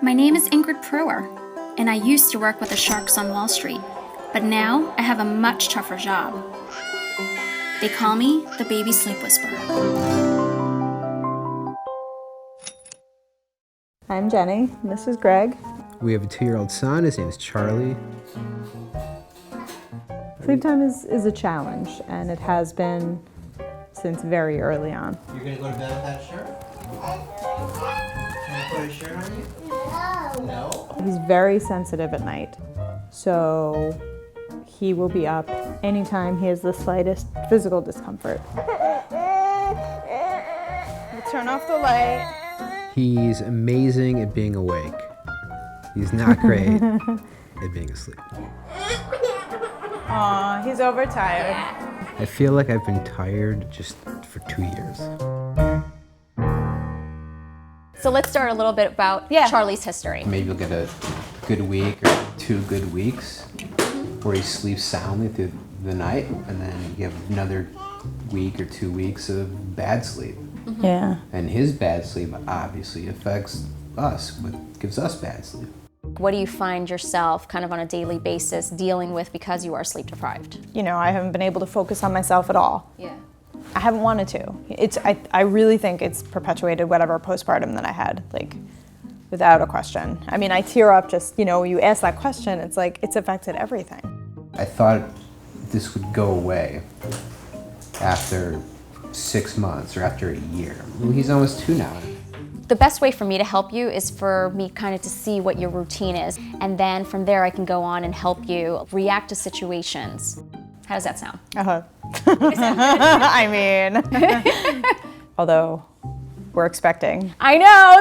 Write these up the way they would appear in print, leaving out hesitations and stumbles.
My name is Ingrid, and I used to work with the sharks on Wall Street, but now I have a much tougher job. They call me the baby sleep whisperer. I'm Jenny, and this is Greg. We have a 2-year-old son, his name is Charlie. Sleep time is a challenge, and it has been since very early on. You're gonna go to bed with that shirt? Can I put a shirt on you? No. He's very sensitive at night, so he will be up anytime he has the slightest physical discomfort. We'll turn off the light. He's amazing at being awake. He's not great at being asleep. Aw, he's overtired. I feel like I've been tired just for 2 years. So let's start a little bit about Charlie's history. Maybe you'll get a good week or 2 good weeks where he sleeps soundly through the night, and then you have another week or 2 weeks of bad sleep. Yeah. And his bad sleep obviously affects us, gives us bad sleep. What do you find yourself kind of on a daily basis dealing with because you are sleep deprived? You know, I haven't been able to focus on myself at all. Yeah. I haven't wanted to. I really think it's perpetuated whatever postpartum that I had, like, without a question. I mean, I tear up just, you ask that question, it's like, it's affected everything. I thought this would go away after 6 months or after a year. Well, he's almost 2 now. The best way for me to help you is for me kind of to see what your routine is, and then from there I can go on and help you react to situations. How does that sound? I mean, although we're expecting. I know,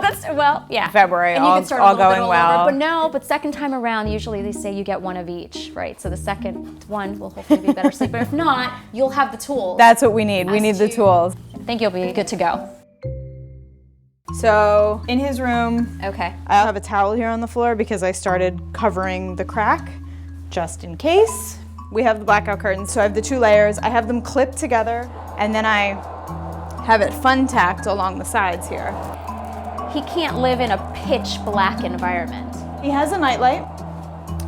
February, and all going well. But second time around, usually they say you get one of each, right? So the second one will hopefully be better sleep, but if not, you'll have the tools. That's what we need. We need the tools. I think you'll be good to go. So in his room, Okay. I have a towel here on the floor because I started covering the crack just in case. We have the blackout curtains, so I have the 2 layers. I have them clipped together, and then I have it fun tacked along the sides here. He can't live in a pitch black environment. He has a nightlight,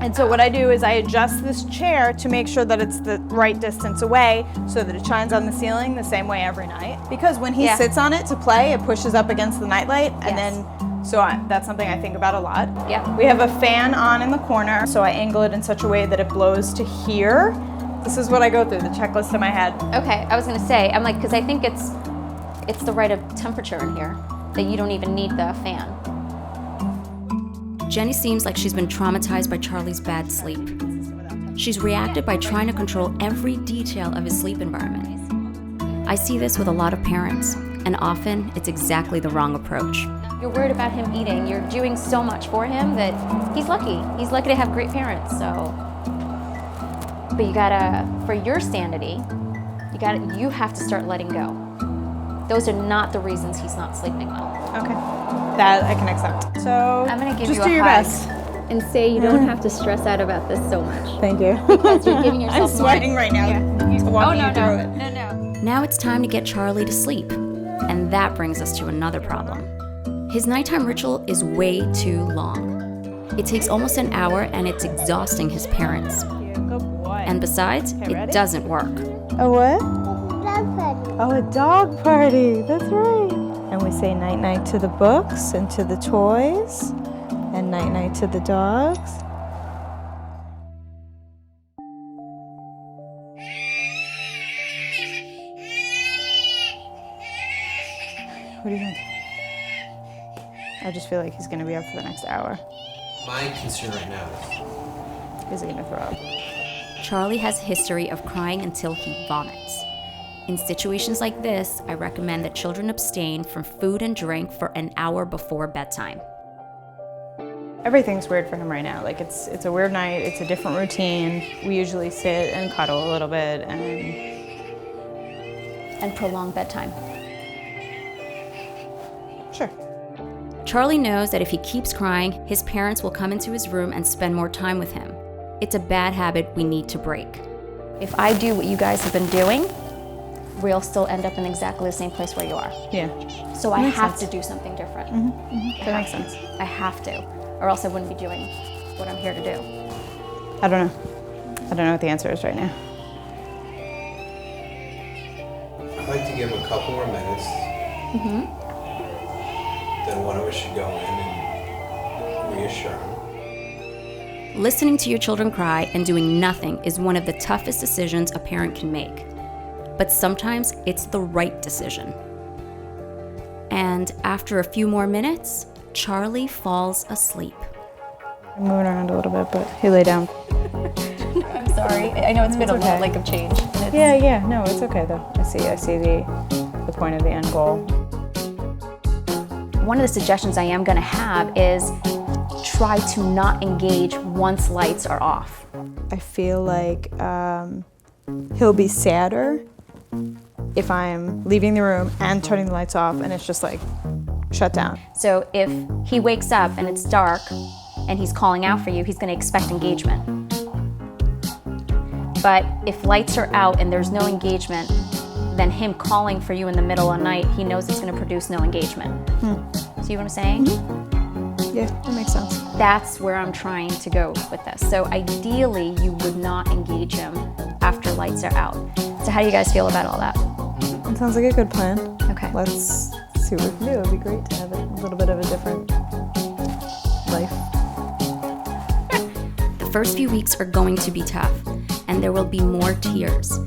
and so what I do is I adjust this chair to make sure that it's the right distance away so that it shines on the ceiling the same way every night. Because when he sits on it to play, it pushes up against the nightlight, and then that's something I think about a lot. Yeah. We have a fan on in the corner, so I angle it in such a way that it blows to here. This is what I go through, the checklist in my head. Okay, I was gonna say, I'm like, because I think it's the right temperature in here, that you don't even need the fan. Jenny seems like she's been traumatized by Charlie's bad sleep. She's reacted by trying to control every detail of his sleep environment. I see this with a lot of parents, and often it's exactly the wrong approach. You're worried about him eating. You're doing so much for him that he's lucky. He's lucky to have great parents, so. But you gotta, for your sanity, you have to start letting go. Those are not the reasons he's not sleeping well. Okay, that I can accept. So I'm gonna give just you do a your hug best. and say you don't have to stress out about this so much. Thank you. Because you're giving yourself I'm sweating right now. He's walking you through it. No. Now it's time to get Charlie to sleep, and that brings us to another problem. His nighttime ritual is way too long. It takes almost an hour, and it's exhausting his parents. Good boy. And besides, it doesn't work. A what? Oh, a dog party. That's right. And we say night-night to the books and to the toys, and night-night to the dogs. What do you think? I just feel like he's going to be up for the next hour. My concern right now Is he going to throw up? Charlie has a history of crying until he vomits. In situations like this, I recommend that children abstain from food and drink for an hour before bedtime. Everything's weird for him right now. Like it's a weird night, it's a different routine. We usually sit and cuddle a little bit And prolong bedtime. Sure. Charlie knows that if he keeps crying, his parents will come into his room and spend more time with him. It's a bad habit we need to break. If I do what you guys have been doing, we'll still end up in exactly the same place where you are. Yeah. So I have to do something different. That makes sense. I have to. or else I wouldn't be doing what I'm here to do. I don't know. I don't know what the answer is right now. I like to give him a couple more minutes. Then one of us should go in and reassure him. Listening to your children cry and doing nothing is one of the toughest decisions a parent can make. But sometimes it's the right decision. And after a few more minutes, Charlie falls asleep. I'm moving around a little bit, but he lay down. I'm sorry. I know it's been a little like of change. Yeah. No, it's okay though. I see the point of the end goal. One of the suggestions I am going to have is try to not engage once lights are off. I feel like he'll be sadder if I'm leaving the room and turning the lights off and it's just like shut down. So if he wakes up and it's dark and he's calling out for you, he's going to expect engagement. But if lights are out and there's no engagement, then him calling for you in the middle of the night, he knows it's going to produce no engagement. See what I'm saying? Yeah, that makes sense. That's where I'm trying to go with this. So ideally, you would not engage him after lights are out. So how do you guys feel about all that? It sounds like a good plan. Okay. Let's see what we can do. It would be great to have a little bit of a different life. The first few weeks are going to be tough, and there will be more tears.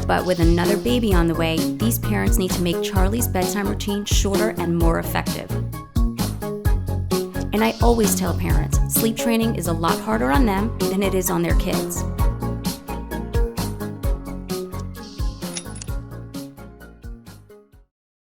But with another baby on the way, these parents need to make Charlie's bedtime routine shorter and more effective. And I always tell parents, sleep training is a lot harder on them than it is on their kids.